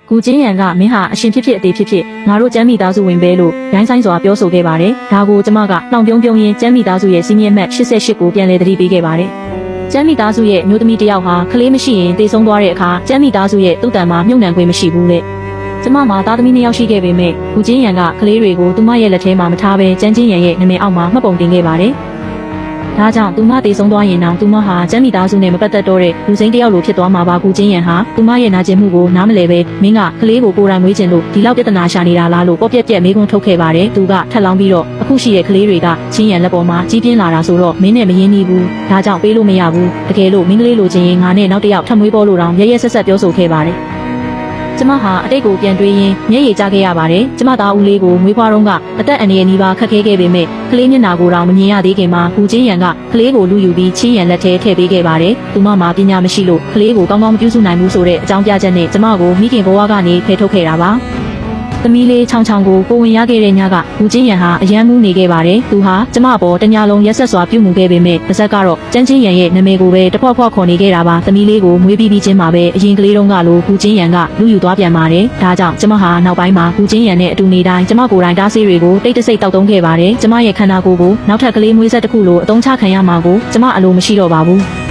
古今人ကမင်းဟာအရှင်ဖြစ်ဖြစ်အသေးဖြစ်ဖြစ်ငါတို့ကျမ်းမိသားစုဝင်ပဲလို့ရိုင်းဆိုင်စွာပြောဆိုခဲ့ပါတယ်။ဒါကိုကျမကနှောင်ပြုံးပြုံးရင်းကျမ်းမိသားစုရဲ့စီးမြဲမှတ်88ကိုပြန်လည်သတိပေးခဲ့ပါတယ်။ကျမ်းမိသားစုရဲ့မျိုးသမီးတစ်ယောက်ဟာကလေးမရှိရင်တေဆုံးသွားတဲ့အခါကျမ်းမိသားစုရဲ့သူ့တန်မှာမြုပ်နှံခွင့်မရှိဘူးတဲ့။ကျမမှာသားသမီး2ယောက်ရှိခဲ့ပေမဲ့古今人ကကလေးတွေကိုသူမရဲ့လက်ထဲမှာမထားဘဲကျမ်းချင်းရန်ရဲ့နာမည်အောက်မှာမှတ်ပုံတင်ခဲ့ပါတယ်။ဒါကြောင့်သူမတေဆုံးသွားရင်တော့သူမဟာကျမ်းမိသားစုနဲ့မပတ်သက်တော့တဲ့လူစိမ်းတစ်ယောက်လိုဖြစ်သွားမှာပါ古今人ဟာသူမရဲ့နာကျင်မှုကိုနားမလည်ပဲမင်းကကလေးကိုကိုယ်တိုင်မွေးခြင်းလို့ဒီလောက်ပြဿနာရှာနေတာလားလို့ပေါ့ပြက်ပြက်မေးခွန်းထုတ်ခဲ့ပါတယ်သူကထပ်လောင်းပြီးတော့အခုရှိတဲ့ကလေးတွေကချင်းရန်လက်ပေါ်မှာကြီးပြင်းလာတာဆိုတော့မင်းနဲ့မရင်းနှီးဘူးဒါကြောင့်ပေးလို့မရဘူးတကယ်လို့မင်းကလေးလိုချင်ရင်ငါနဲ့နောက်တစ်ယောက်ထပ်မွေးပေါ်လို့တောင်ရဲရဲဆက်ဆက်ပြောဆိုခဲ့ပါတယ်ကျမဟာအတိတ်ကိုပြန်တွေးရင်းမျက်ရည်ကျခဲ့ရပါတယ်ကျမသားဦးလေးကိုမွေးဖွားတော့ကအသက်အန္တရာယ်နီးပါးခက်ခဲခဲ့ပေမဲ့ကလေးမျက်နှာကိုတောင်မမြင်ရသေးခင်မှာ古今人ကကလေးကိုလူယူပြီးချင်းရန်လက်ထဲထည့်ပေးခဲ့ပါတယ်သူမမှာပညာမရှိလို့ကလေးကိုကောင်းကောင်းမပြုစုနိုင်ဘူးဆိုတဲ့အကြောင်းပြချက်နဲ့ကျမကိုမိခင်ဘဝကနေဖယ်ထုတ်ခဲ့တာပါသမီးလေးချောင်းချောင်းကိုကိုဝင်ရခဲ့တဲ့ညက古今人ဟာအယမ်းမှုနေခဲ့ပါတယ်သူဟာကျမပေါ်တညလုံးရက်ဆက်စွာပြုမှုခဲ့ပေမဲ့ပါဇက်ကတော့ကျန်းချင်းရန်ရဲ့နာမည်ကိုပဲတဖွက်ဖွက်ခေါ်နေခဲ့တာပါသမီးလေးကိုမွေးပြီးချင်းမှာပဲအရင်ကလေးတုန်းကလို古今人ကလူယူသွားပြန်ပါတယ်ဒါကြောင့်ကျမဟာနောက်ပိုင်းမှာ古今人နဲ့အတူနေတိုင်းကျမကိုယ်တိုင်တားဆေးတွေကိုတိတ်တဆိတ်တောက်တုံးခဲ့ပါတယ်ကျမရဲ့ခန္ဓာကိုယ်ကိုနောက်ထပ်ကလေးမွေးဆက်တစ်ခုလိုအသုံးချခံရမှာကိုကျမအလိုမရှိတော့ပါဘူး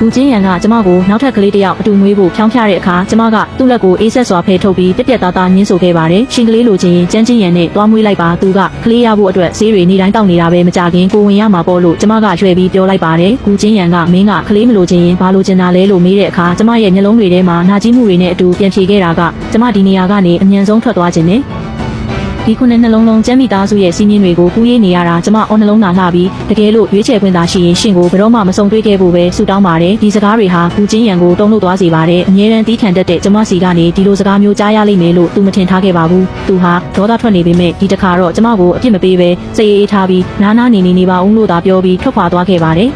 古今人ကကျမကိုနောက်ထပ်ကလေးတစ်ယောက်အတူမွေးဖို့ဖြောင်းဖျတဲ့အခါကျမကသူ့လက်ကိုအေးဆက်စွာဖယ်ထုတ်ပြီးပြက်ပြက်သားသားညှင်းဆိုခဲ့ပါတယ်။ရှင်ကလေးလိုချင်ရင်ကျန်းချင်းရန်နဲ့တွားမွေးလိုက်ပါသူကကလေးရဖို့အတွက်ဆေးတွေနေတိုင်းတောက်နေတာပဲမကြခင်ကိုဝင်ရမှာပေါ့လို့ကျမကရွှဲပြီးပြောလိုက်ပါတယ်။古今人ကမင်းကကလေးမလိုချင်ရင်ဘာလိုချင်တာလဲလို့မေးတဲ့အခါကျမရဲ့မျက်လုံးတွေထဲမှာနာကျင်မှုတွေနဲ့အတူပြန်ဖြေခဲ့တာကကျမဒီနေရာကနေအမြန်ဆုံးထွက်သွားခြင်းနဲ့ဒီခုနှစ်နှလုံးလုံးကျမ်းမိသားစုရဲ့စီးမြင်တွေကိုကူးရေးနေရတာကျမအော်နှလုံးသားလှပြီးတကယ်လို့ရွေးချယ်ခွင့်သာရှိရင်ရှင်ကိုဘယ်တော့မှမစုံတွေ့ခဲ့ဖို့ပဲဆုတောင်းပါတယ်ဒီစကားတွေဟာ古今人ကိုတုံ့လို့သွားစေပါတယ်အမြဲတမ်းတီးခံတတ်တဲ့ကျမစီကနေဒီလိုစကားမျိုးကြားရလိမ့်မယ်လို့သူမထင်ထားခဲ့ပါဘူးသူဟာဒေါသထွက်နေပေမဲ့ဒီတစ်ခါတော့ကျမကိုအပြစ်မပေးပဲစိတ်အေးထားပြီးနားနားနေပါဦးလို့သာပြောပြီးထွက်ခွာသွားခဲ့ပါတယ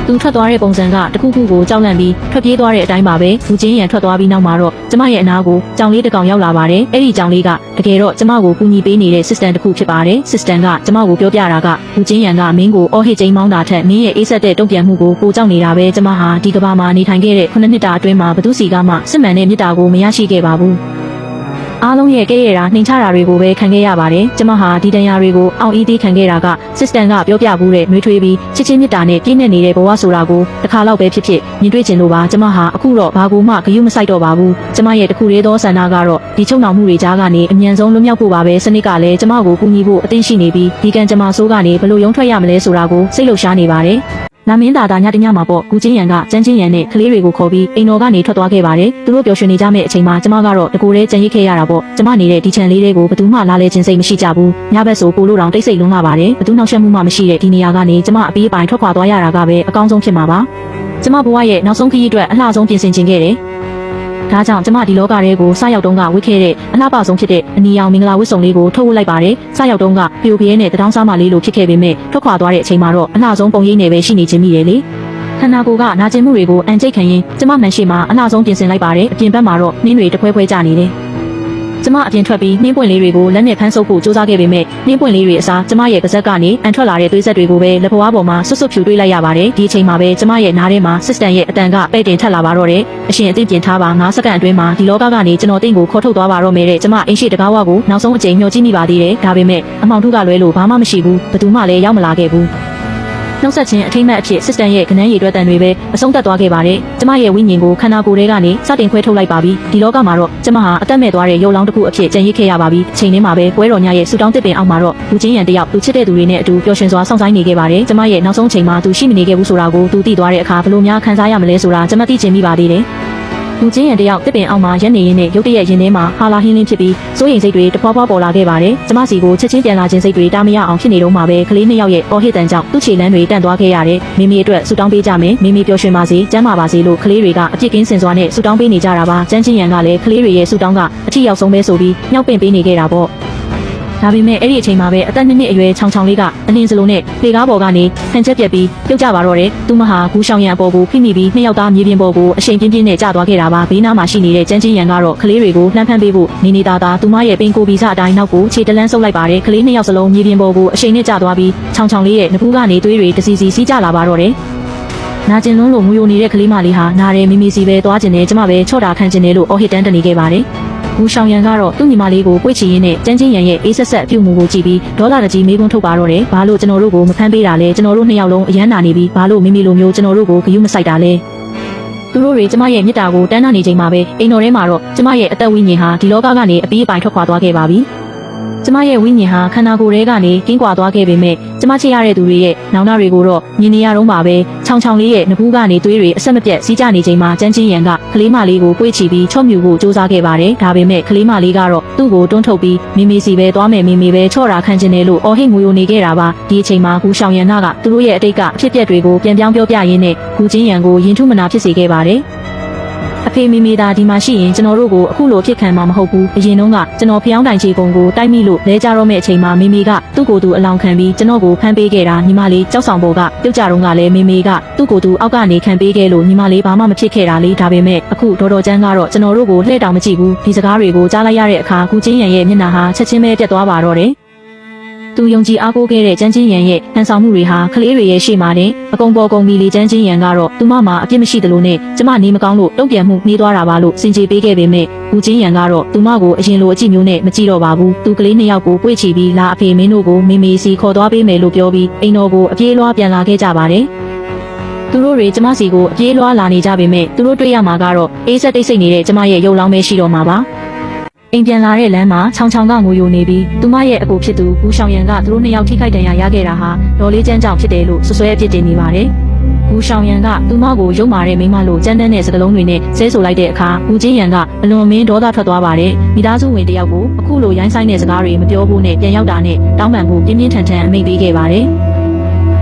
်သူထွက်သွားတဲ့ပုံစံကတခုခုကိုကြောက်လန့်ပြီးထွက်ပြေးသွားတဲ့အတိုင်းပါပဲ古今人ထွက်သွားပြီးနောက်မှာတော့ကျမရဲ့အနာကိုကြောင်လေးတစ်ကောင်ရောက်လာပါတယ်အဲ့ဒီကြောင်လေးကတကယ်တော့ကျမကိုကူညီပေးနေတဲ့ system တစ်ခုဖြစ်ပါတယ် system ကကျမကိုပြောပြတာက古今人ကမင်းကိုအော်ဟစ်ချိန်မောင်းတာထက်မင်းရဲ့အေးဆက်တဲ့တုံ့ပြန်မှုကိုပိုကြောက်နေတာပဲကျမဟာဒီကဘာမှာနေထိုင်ခဲ့တဲ့9နှစ်တာအတွင်းမှာဘသူစီကမှစစ်မှန်တဲ့မေတ္တာကိုမရရှိခဲ့ပါဘူးအားလုံးရဲ့ကဲရတာနှိမ်ချတာတွေကိုပဲခံခဲ့ရပါတယ်ကျမဟာဒီတရားတွေကိုအောင်အီးသေးခံခဲ့တာက system ကပြောပြဘူးတဲ့နှွေးထွေးပြီးချစ်ချင်းမြတ်တာနဲ့ပြည့်နေနေတဲ့ဘဝဆိုတာကိုတစ်ခါတော့ပဲဖြစ်ဖြစ်မြင်တွေ့ကျင်လို့ပါကျမဟာအခုတော့ဘာကိုမှဂရုမစိုက်တော့ပါဘူးကျမရဲ့တခုလေးသောဆန္ဒကတော့ဒီချုပ်နှောင်မှုတွေကြားကနေအမြန်ဆုံးလွတ်မြောက်ဖို့ပါပဲစနစ်ကလည်းကျမကိုကူညီဖို့အသင့်ရှိနေပြီးဒီကံကျမဆိုးကနေဘလို့ရုံထွက်ရမလဲဆိုတာကိုစိတ်လှုပ်ရှားနေပါတယ်နာမင်းသားညတညမှာပေါ့古今人ကကျန်းချင်းရန်နဲ့ကလေးတွေကိုခေါ်ပြီးအိမ်တော်ကနေထွက်သွားခဲ့ပါတယ်သူတို့ပျော်ရွှင်နေကြမယ့်အချိန်မှာကျမကတော့တကိုယ်တည်းကြံရိပ်ခဲ့ရတာပေါ့ကျမနေတဲ့ဒီခြံလေးတွေကိုဘသူမှလာလဲခြင်းစိတ်မရှိကြဘူးညဘက်ဆိုပိုလို့တောင်တိတ်ဆိတ်လွန်းလာပါတယ်ဘသူနှောက်ယှက်မှုမှမရှိတဲ့ဒီနေရာကနေကျမအပြေးပိုင်ထွက်ခွာသွားရတာကပဲအကောင်းဆုံးဖြစ်မှာပါကျမဘဝရဲ့နောက်ဆုံးခရီးအတွက်အလှဆုံးပြင်ဆင်ခြင်းခဲ့တယ်ဒါကြောင့်ကျမဒီလောကရဲကိုစရောက်တုန်းကဝတ်ခဲ့တဲ့အလှပဆုံးဖြစ်တဲ့အနီရောင်မင်္ဂလာဝတ်စုံလေးကိုထုတ်ဝတ်လိုက်ပါတယ်စရောက်တုန်းကဖျို့ဖျဲနဲ့တထောင်းစားမလေးလိုဖြစ်ခဲ့ပေမဲ့ထွက်ခွာသွားတဲ့အချိန်မှာတော့အလှဆုံးပုံရိပ်နဲ့ပဲရှိနေခြင်းမိတယ်လေခန္ဓာကိုယ်ကနာကျင်မှုတွေကိုအန်ကျိတ်ခံရင်ကျမမှန်ရှိမှအလှဆုံးပြင်ဆင်လိုက်ပါတယ်အပြင်ဘက်မှာတော့နှင်းတွေတဖွဲဖွဲကျနေတယ်ကျမအပြင်ထွက်ပြီးနှင်းပွင့်လေးတွေကိုလက်နဲ့ဖမ်းဆုပ်ဖို့ကြိုးစားခဲ့ပေမဲ့နှင်းပွင့်လေးတွေအစားကျမရဲ့ပါးစပ်ကနေအန်ထွက်လာတဲ့သွေးဆက်တွေကိုပဲလက်ဖွားပေါ်မှာဆွတ်ဆွတ်ဖြူတွေးလိုက်ရပါတယ်ဒီအချိန်မှာပဲကျမရဲ့နားထဲမှာ system ရဲ့အတန်ကပဲ့တင်ထက်လာပါတော့တယ်အရှင်အသိပြင်ထားပါ9စက္ကန့်အတွင်းမှာဒီလောကကနေကျွန်တော်တင့်ကိုခေါ်ထုတ်သွားပါတော့မယ်တဲ့ကျမအိမ်ရှိတကားဝကိုနောက်ဆုံးအကြိမ်မျှော်ကြည့်မိပါသေးတယ်ဒါပေမဲ့အမောင်ထုကလွဲလို့ဘာမှမရှိဘူးဘယ်သူမှလည်းရောက်မလာခဲ့ဘူးနှုတ်ဆက်ခြင်းအထိမ့်မှတ်အဖြစ် system ရဲ့ကနန်းရည်တွဲတန်တွေပဲအဆုံးသတ်သွားခဲ့ပါတယ်။ကျမရဲ့ဝိညာဉ်ကိုခန္ဓာကိုယ်ထဲကနေစတင်ခွဲထုတ်လိုက်ပါပြီ။ဒီလောကမှာတော့ကျမဟာအသက်မဲ့သွားတဲ့ရုပ်လောင်းတစ်ခုအဖြစ်ကြံရစ်ခဲ့ရပါပြီ။ချိန်လေးမှာပဲပွဲတော်ညရဲ့ဆူတောင်းတစ်ပင်အောက်မှာတော့လူချင်းရန်တယောက်သူချစ်တဲ့သူတွေနဲ့အတူပျော်ရွှင်စွာစောင့်ဆိုင်နေခဲ့ပါတယ်။ကျမရဲ့နောက်ဆုံးချိန်မှာသူရှိမနေခဲ့ဘူးဆိုတာကိုသူသိသွားတဲ့အခါဘလို့များခံစားရမလဲဆိုတာကျမသိချင်မိပါသေးတယ်။လူချင်းရန်တယောက်တစ်ပင်အောက်မှာရက်နေရင်းနဲ့ရုတ်တရက်ရင်ထဲမှာဟာလာဟင်းလင်းဖြစ်ပြီးစိုးရိမ်စိတ်တွေတဖွာဖွာပေါ်လာခဲ့ပါတယ်။ကျမစီကိုချက်ချင်းပြန်လာခြင်းစိတ်တွေတားမရအောင်ဖြစ်နေတော့မှပဲကလေး2ယောက်ရဲ့အော်ဟစ်တန်ကြောင့်သူ့ခြေလမ်းတွေတန့်သွားခဲ့ရတယ်။မိမိအတွက်ဆူတောင်းပေးကြမယ်။မိမိပျော်ရွှင်ပါစေ၊ကျန်းမာပါစေလို့ကလေးတွေကအပြစ်ကင်းစင်စွာနဲ့ဆူတောင်းပေးနေကြတာပါ။ကျန်းချင်းရန်ကလည်းကလေးတွေရဲ့ဆူတောင်းကအထီရောက်ဆုံးပဲဆိုပြီးမြောက်ပင့်ပေးနေခဲ့တာပေါ့။ဒါပေမဲ့အဲ့ဒီအချိန်မှာပဲအသက်2နှစ်အရွယ်ချောင်ချောင်လေးကအလင်းစလုံးနဲ့လေကားပေါ်ကနေဆန်ချက်ပြက်ပြီးပြုတ်ကျပါတော့တယ်။သူမဟာကူးရှောင်ရံအပေါ်ကိုဖိမိပြီး2ယောက်သားမြေပြင်ပေါ်ကိုအရှိန်ပြင်းပြင်းနဲ့ကျသွားခဲ့တာပါ။ဘေးနားမှာရှိနေတဲ့ကျန်းချင်းရံကတော့ကလေးတွေကိုလှမ်းဖမ်းပေးဖို့နေသားသူမရဲ့ပင်ကိုဗီဇအတိုင်းနောက်ကိုခြေတလန်းဆုပ်လိုက်ပါတယ်။ကလေး2ယောက်စလုံးမြေပြင်ပေါ်ကိုအရှိန်နဲ့ကျသွားပြီးချောင်ချောင်လေးရဲ့နဖူးကနေသွေးတွေတစီစီစီးကျလာပါတော့တယ်။နာကျင်လွန်းလို့ငူယိုနေတဲ့ကလေးမလေးဟာနားရဲမိမိစီပဲသွားကျင်နေကျမပဲချော့တာခံကျင်နေလို့အော်ဟစ်တန်းတနေခဲ့ပါတယ်။ ဘူရှောင်းရန်ကတော့သူ့ညီမလေးကိုပွေ့ချီရင်းနဲ့ကျန်းချင်းရန်ရဲ့အေးဆက်ဆက်ပြုတ်မှုကိုကြည့်ပြီးဒေါ်လာတကြီးမေးခွန်းထုတ်ပါတော့တယ်။ဘာလို့ကျွန်တော်တို့ကိုမဖမ်းပေးတာလဲကျွန်တော်တို့နှစ်ယောက်လုံးအရန်နာနေပြီးဘာလို့မိမိလိုမျိုးကျွန်တော်တို့ကိုဂယုမဆိုင်တာလဲ။သူတို့တွေကျမရဲ့မြစ်တာကိုတန်းနာနေချိန်မှာပဲအိမ်တော်ထဲမှာတော့ကျမရဲ့အသက်ဝိညာဉ်ဟာဒီလောကကနေအပြီးအပိုင်ထွက်ခွာသွားခဲ့ပါပြီ။ကျမရဲ့ဝိညာဉ်ဟာခန္ဓာကိုယ်ထဲကနေကင်းကွာသွားခဲ့ပေမဲ့ကျမချစ်ရတဲ့သူတွေရဲ့နောင်နာတွေကိုတော့မြင်နေရတော့ပါပဲချောင်ချောင်လေးရဲ့နဘူးကနေသွေးတွေအဆက်မပြတ်စီးကျနေချိန်မှာကျန်းချင်းရန်ကကလေးမလေးကိုပွေ့ချီပြီးချော့မြူဖို့စူးစမ်းခဲ့ပါတယ်ဒါပေမဲ့ကလေးမလေးကတော့သူ့ကိုတွန်းထုတ်ပြီးမိမိစီပဲသွားမယ်မိမိပဲချော့တာခံချင်တယ်လို့အော်ဟစ်ငိုယိုနေခဲ့တာပါဒီအချိန်မှာကူရှောင်ရန်ကသူတို့ရဲ့အတိတ်ကအဖြစ်အပျက်တွေကိုပြန်ပြောင်းပြောပြရင်းနဲ့ကူချင်းရန်ကိုရင်ထုမနာဖြစ်စေခဲ့ပါတယ်အဖေမိမိသားဒီမှာရှိရင်ကျွန်တော်တို့ကိုအခုလိုဖြစ်ခံမှာမဟုတ်ဘူးအရင်တုန်းကကျွန်တော်ဖျောင်းတိုင်ချေကုံကိုတိုက်မိလို့လဲကြတော့မဲ့အချိန်မှာမိမိကသူ့ကိုယ်သူအလောင်းခံပြီးကျွန်တော်ကိုဖမ်းပေးခဲ့တာညီမလေးကြောက်ဆောင်ပေါ်ကပြုတ်ကြတော့ကလည်းမိမိကသူ့ကိုယ်သူအောက်ကနေခံပေးခဲ့လို့ညီမလေးဘာမှမဖြစ်ခဲ့တာလေဒါပေမဲ့အခုဒေါ်တော်ကျန်းကတော့ကျွန်တော်တို့ကိုလှည့်တောင်မကြည့်ဘူးဒီစကားတွေကိုကြားလိုက်ရတဲ့အခါကူချင်းရန်ရဲ့မျက်နှာဟာချက်ချင်းပဲပြတ်သွားပါတော့တယ်သူယုံကြည်အားကိုးခဲ့တဲ့ကျန်းချင်းရန်ရဲ့ဟန်ဆောင်မှုတွေဟာကလေးတွေရဲ့ရှေ့မှာနဲ့အကုန်ပေါ်ကုန်ပြီးလေကျန်းချင်းရန်ကတော့သူမမှာအပြစ်မရှိသလိုနဲ့ကျမနေမကောင်းလို့တုံ့ပြန်မှုနှေးသွားတာပါလို့စင်ကြေပေးခဲ့ပေမဲ့ဘူးချင်းရန်ကတော့သူမကိုအရင်လိုအကြည့်မျိုးနဲ့မကြည့်တော့ပါဘူးသူကလေးနှစ်ယောက်ကိုပွေ့ချီပြီးလာအဖေမင်းတို့ကိုမေမေစီခေါ်သွားပေးမယ်လို့ပြောပြီးအိမ်တော်ကိုအပြေးလွှားပြန်လာခဲ့ကြပါတယ်သူတို့တွေကျမစီကိုအပြေးလွှားလာနေကြပေမဲ့သူတို့တွေ့ရမှာကတော့အေးဆက်တိတ်ဆိတ်နေတဲ့ကျမရဲ့ရုပ်လောင်းပဲရှိတော့မှာပါအိမ်ပြန်လာတဲ့လမ်းမှာချောင်ချောင်ကငိုယိုနေပြီးသူမရဲ့အကိုဖြစ်သူဘူရှောင်ရန်ကသူတို့နှစ်ယောက်ထိခိုက်ဒဏ်ရာရခဲ့တာဟာဒေါ်လေးကျန်းကြောင့်ဖြစ်တယ်လို့ဆွဆွဲအပြစ်တင်နေပါတယ်။ဘူရှောင်ရန်ကသူမကိုရုံမာတဲ့မိန်းမလို့ကြမ်းတမ်းတဲ့စကားလုံးတွေနဲ့ဆဲဆိုလိုက်တဲ့အခါဘူချင်းရန်ကအလွန်မင်းဒေါသထွက်သွားပါတယ်။မိသားစုဝင်တယောက်ကိုအခုလိုရိုင်းဆိုင်တဲ့စကားတွေမပြောဖို့နဲ့ပြန်ရောက်တာနဲ့တောင်းပန်ဖို့ပြင်းပြင်းထန်ထန်အမိန့်ပေးခဲ့ပါတယ်။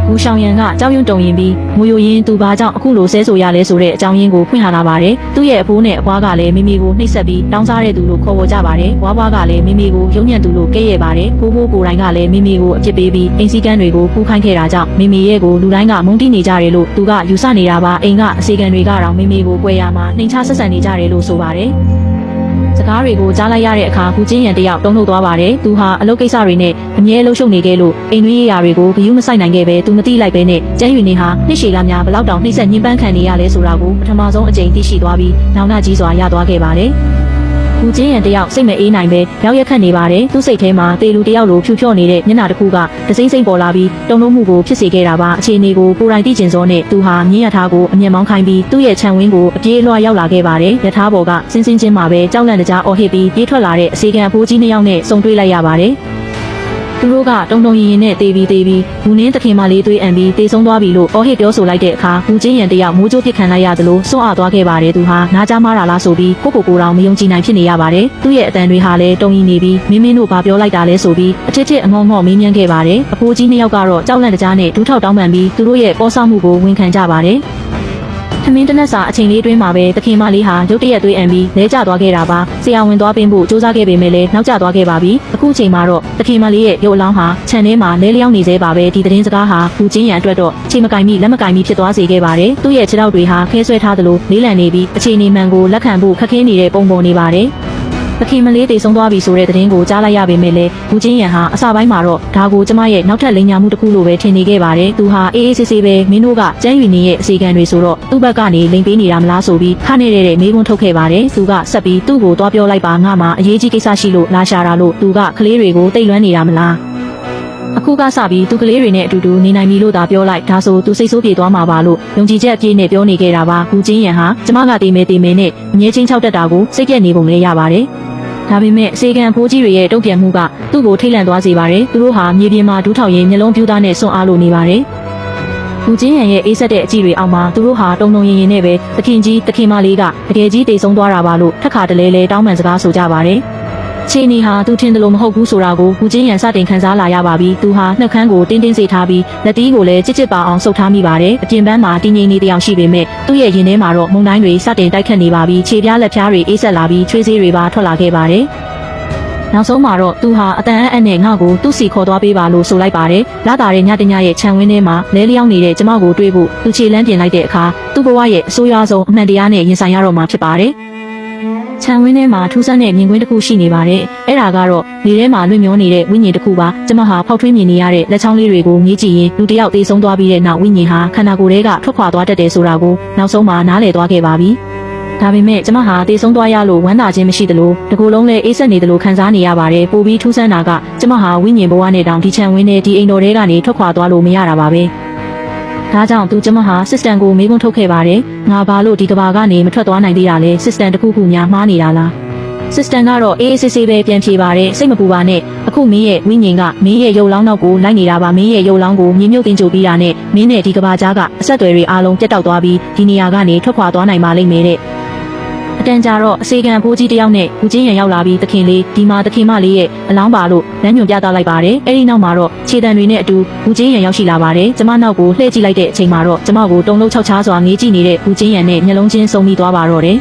ဘူရှောင်ရန်ကကြောက်ရွံ့တုန်ရင်ပြီးငိုယိုရင်းသူဘာကြောင့်အခုလိုဆဲဆိုရလဲဆိုတဲ့အကြောင်းရင်းကိုဖွင့်ထားလာပါတယ်။သူ့ရဲ့အဖိုးနဲ့အဖွားကလည်းမိမိကိုနှိပ်စက်ပြီးတောင်းစားတဲ့သူလို့ခေါ်ဝေါ်ကြပါတယ်။ဘွားဘွားကလည်းမိမိကိုယုံညံ့သူလို့ကဲ့ရဲ့ပါတယ်။ဖိုးဖိုးကိုယ်တိုင်ကလည်းမိမိကိုအပြစ်ပေးပြီးအိမ်စည်းကမ်းတွေကိုဖူးခိုင်းခဲ့တာကြောင့်မိမိရဲ့ကိုလူတိုင်းကမုန်းတိနေကြတယ်လို့သူကယူဆနေတာပါ။အိမ်ကအစီကံတွေကတော့မိမိကိုကြွယ်ရမှာနှိမ်ချဆက်ဆံနေကြတယ်လို့ဆိုပါတယ်။စကားတွေကိုကြားလိုက်ရတဲ့အခါကူချင်းရန်တယောက်တုံ့လှုပ်သွားပါတယ်။သူဟာအလုပ်ကိစ္စတွေနဲ့အမြဲလှုပ်ရှုပ်နေခဲ့လို့အိမ်တွင်းရေးရာတွေကိုဂရုမစိုက်နိုင်ခဲ့ပဲသူမသိလိုက်ပဲနဲ့ကျန်းယူနေဟာနှစ်ရှည်လာများဘလောက်တောင်နှိမ့်ဆက်ညှဉ်းပန်းခံနေရလဲဆိုတာကိုပထမဆုံးအကြိမ်သိရှိသွားပြီးနောင်နာကြီးစွာရသွားခဲ့ပါတယ်။ကူချင်းရန်တယောက်စိတ်မအေးနိုင်ပဲရောက်ရက်ခတ်နေပါတယ်။သူ့စိတ်ထဲမှာတေလူတယောက်လိုဖြူဖြော့နေတဲ့မျက်နှာတစ်ခုကတစိမ့်စိမ့်ပေါ်လာပြီးတုံ့နှုံးမှုကိုဖြစ်စေခဲ့တာပါ။အခြေအနေကိုကိုယ်တိုင်သိကျင်စောနဲ့သူဟာမြင်းရထားကိုအမျက်မောင်းခိုင်းပြီးသူ့ရဲ့ခြံဝင်းကိုအပြေးလွှားရောက်လာခဲ့ပါတယ်။ရထားပေါ်ကစင်းစင်းချင်းမှာပဲကြောက်လန့်တကြားအော်ဟစ်ပြီးပြေးထွက်လာတဲ့အစီကံအဖိုးကြီးနှစ်ယောက်နဲ့ဆုံတွေ့လိုက်ရပါတယ်။သူတို့ကတုံတုံရင်ရင်နဲ့တေးပြီးဘူးနင်းတခင်မလေးသွေးအံပြီးတေဆုံးသွားပြီလို့အော်ဟစ်ပြောဆိုလိုက်တဲ့အခါဘူးချင်းရန်တယောက်မိုးကြိုးပစ်ခံလိုက်ရသလိုစွန့်အားသွားခဲ့ပါတယ်သူဟာနားကြားမားတာလားဆိုပြီးကိုတောင်မယုံကြည်နိုင်ဖြစ်နေရပါတယ်သူ့ရဲ့အတန်တွေဟာလည်းတုံရင်နေပြီးမင်းတို့ဘာပြောလိုက်တာလဲဆိုပြီးအထစ်အငေါ့မေးမြန်းခဲ့ပါတယ်အဖိုးကြီးနှစ်ယောက်ကတော့ကြောက်လန့်တကြားနဲ့ဒူးထောက်တောင်းပန်ပြီးသူတို့ရဲ့ပေါ်ဆမှုကိုဝန်ခံကြပါတယ်ထမင်းတနက်စာအချိန်လေးတွင်းမှာပဲတခင်မလေးဟာရုတ်တရက်သွေးအံပြီးလဲကျသွားခဲ့တာပါဆရာဝန်သွားပင်းဖို့စူးစမ်းခဲ့ပေမဲ့လည်းနောက်ကျသွားခဲ့ပါပြီအခုချိန်မှာတော့တခင်မလေးရဲ့ရုပ်အလောင်းဟာခြံထဲမှာလဲလျောင်းနေသေးပါပဲဒီသတင်းစကားဟာဘူချင်းရန်အတွက်တော့ချိန်မကင်မိလက်မကင်မိဖြစ်သွားစေခဲ့ပါတယ်သူ့ရဲ့ခြေထောက်တွေဟာခဲဆွဲထားသလိုလေးလံနေပြီးအခြေအနေမှန်ကိုလက်ခံဖို့ခက်ခဲနေတဲ့ပုံပေါ်နေပါတယ်တခင်မလေးတေဆုံးသွားပြီဆိုတဲ့သတင်းကိုကြားလိုက်ရပေမဲ့လည်းဘူချင်းရန်ဟာအစပိုင်းမှာတော့ဒါကိုကျမရဲ့နောက်ထပ်လိမ်ညာမှုတစ်ခုလိုပဲထင်နေခဲ့ပါတယ်။သူဟာအေးအေးဆေးဆေးပဲမင်းတို့ကကျန်းယူနေရဲ့အစီကံတွေဆိုတော့သူ့ဘက်ကနေလိမ်ပေးနေတာမလားဆိုပြီးခါနေတဲ့မေးခွန်းထုတ်ခဲ့ပါတယ်။သူကဆက်ပြီးသူ့ကိုသွားပြောလိုက်ပါငါမှအရေးကြီးကိစ္စရှိလို့လာရှာတာလို့သူကကလေးတွေကိုတိတ်လွမ်းနေတာမလား။အခုကစပြီးသူကလေးတွေနဲ့အတူတူနေနိုင်ပြီလို့သာပြောလိုက်ဒါဆိုသူစိတ်ဆိုးပြေသွားမှာပါလို့ယုံကြည်ချက်အပြည့်နဲ့ပြောနေခဲ့တာပါ။ဘူချင်းရန်ဟာကျမကတေးမယ်နဲ့အငြင်းချင်းချောက်တက်တာကိုစိတ်ပြက်နေပုံလေးရပါတယ်။ဒါပေမဲ့အစီကံဖိုးကြီးတွေရဲ့တုံ့ပြန်မှုကသူ့ကိုထိတ်လန့်သွားစေပါတယ်။သူတို့ဟာမြေပြင်မှာဒူးထောက်ရင်းမျက်လုံးပြူးသားနဲ့စွန့်အားလိုနေပါတယ်။ဘူချင်းရန်ရဲ့အေးဆက်တဲ့အကြည့်တွေအောက်မှာသူတို့ဟာတုံရင်နဲ့ပဲသခင်ကြီးသခင်မလေးကတကယ်ကြီးတေဆုံးသွားတာပါလို့ထက်ခါတလဲလဲတောင်းပန်စကားဆိုကြပါတယ်။ခြေနေဟာသူထင်တယ်လို့မဟုတ်ဘူးဆိုတာကိုဘူချင်းရန်စတင်ခံစားလာရပါပြီ။သူဟာနှုတ်ခမ်းကိုတင်းစေထားပြီးလက်သီးကိုလည်းချစ်ပါအောင်ဆုပ်ထားမိပါတယ်။အပြင်ပန်းမှာတည်ငြိမ်နေတရားရှိပေမဲ့သူ့ရဲ့ရင်ထဲမှာတော့မုန်တိုင်းတွေစတင်တိုက်ခတ်နေပါပြီ။ခြေပြားလက်ပြားတွေအေးဆက်လာပြီးချွေးစေးတွေပါထွက်လာခဲ့ပါတယ်။နောက်ဆုံးမှာတော့သူဟာအတန်အံ့နဲ့ငါ့ကိုသူ့စီခေါ်သွားပေးပါလို့ဆိုလိုက်ပါတယ်။လာတာတဲ့ညတညရဲ့ခြံဝင်းထဲမှာလဲလျောင်းနေတဲ့ကျမကိုတွေးဖို့သူခြေလန်းပြင်လိုက်တဲ့အခါသူ့ဘဝရဲ့အဆိုးရွားဆုံးအမှန်တရားနဲ့ရင်ဆိုင်ရတော့မှာဖြစ်ပါတယ်။ခြံဝင်းထဲမှာထူးဆန်းတဲ့မြင်ကွင်းတစ်ခုရှိနေပါတယ်။အဲ့ဒါကတော့လေထဲမှာလွင့်မျောနေတဲ့ဝိညာဉ်တစ်ခုပါ။ကျမဟာဖောက်ထွင်းမြင်နေရတဲ့လက်ချောင်းလေးတွေကိုငေးကြည့်ရင်လူတစ်ယောက်တေဆုံးသွားပြီးတဲ့နောက်ဝိညာဉ်ဟာခန္ဓာကိုယ်ထဲကထွက်ခွာသွားတတ်တယ်ဆိုတာကိုနောက်ဆုံးမှာနားလည်သွားခဲ့ပါပြီ။ ဒါပေမဲ့ကျမဟာတေဆုံးသွားရလို့ဝမ်းသာခြင်းမရှိသလိုတကူလုံးလည်းအေးဆက်နေသလိုခံစားနေရပါတယ်ပိုပြီးထူးဆန်းတာကကျမဟာဝိညာဉ်ဘဝနဲ့တောင်ဒီချန်ဝင်းနဲ့ဒီအိမ်တော်ထဲကနေထွက်ခွာသွားလို့မရတာပါပဲဒါကြောင့်သူကျမဟာ system ကိုမေးခွန်းထုတ်ခဲ့ပါတယ်ငါဘာလို့ဒီကဘာကနေမထွက်သွားနိုင်သေးတာလဲ system တစ်ခုခုများမှားနေတာလား system ကတော့အေးအေးဆေးဆေးပဲပြန်ဖြေပါတယ်စိတ်မပူပါနဲ့အခုမင်းရဲ့ဝိညာဉ်ကမင်းရဲ့ရုပ်လောင်းနောက်ကိုလိုက်နေတာပါမင်းရဲ့ရုပ်လောင်းကိုမြေမြုပ်တင်ကြိုပြီးတာနဲ့မင်းနဲ့ဒီကဘာကြားကအဆက်အသွယ်တွေအားလုံးပြတ်တောက်သွားပြီးဒီနေရာကနေထွက်ခွာသွားနိုင်ပါလိမ့်မယ်တဲ့အတန်ကြာတော့အစေခံဖိုးကြီးတယောက်နဲ့ဦးချင်းရံရောက်လာပြီးသခင်လေးဒီမှာသခင်မလေးရဲ့အလောင်းပါလို့လမ်းညွှန်ပြသလိုက်ပါတယ်အဲဒီနောက်မှာတော့ခြေတံတွေနဲ့အတူဦးချင်းရံရောက်ရှိလာပါတယ်ကျမနောက်ကိုလှည့်ကြည့်လိုက်တဲ့အချိန်မှာတော့ကျမကိုတုံလုံးချောက်ချားစွာငေးကြည့်နေတဲ့ဦးချင်းရံနဲ့မျက်လုံးချင်းစုံမိသွားပါတော့တယ်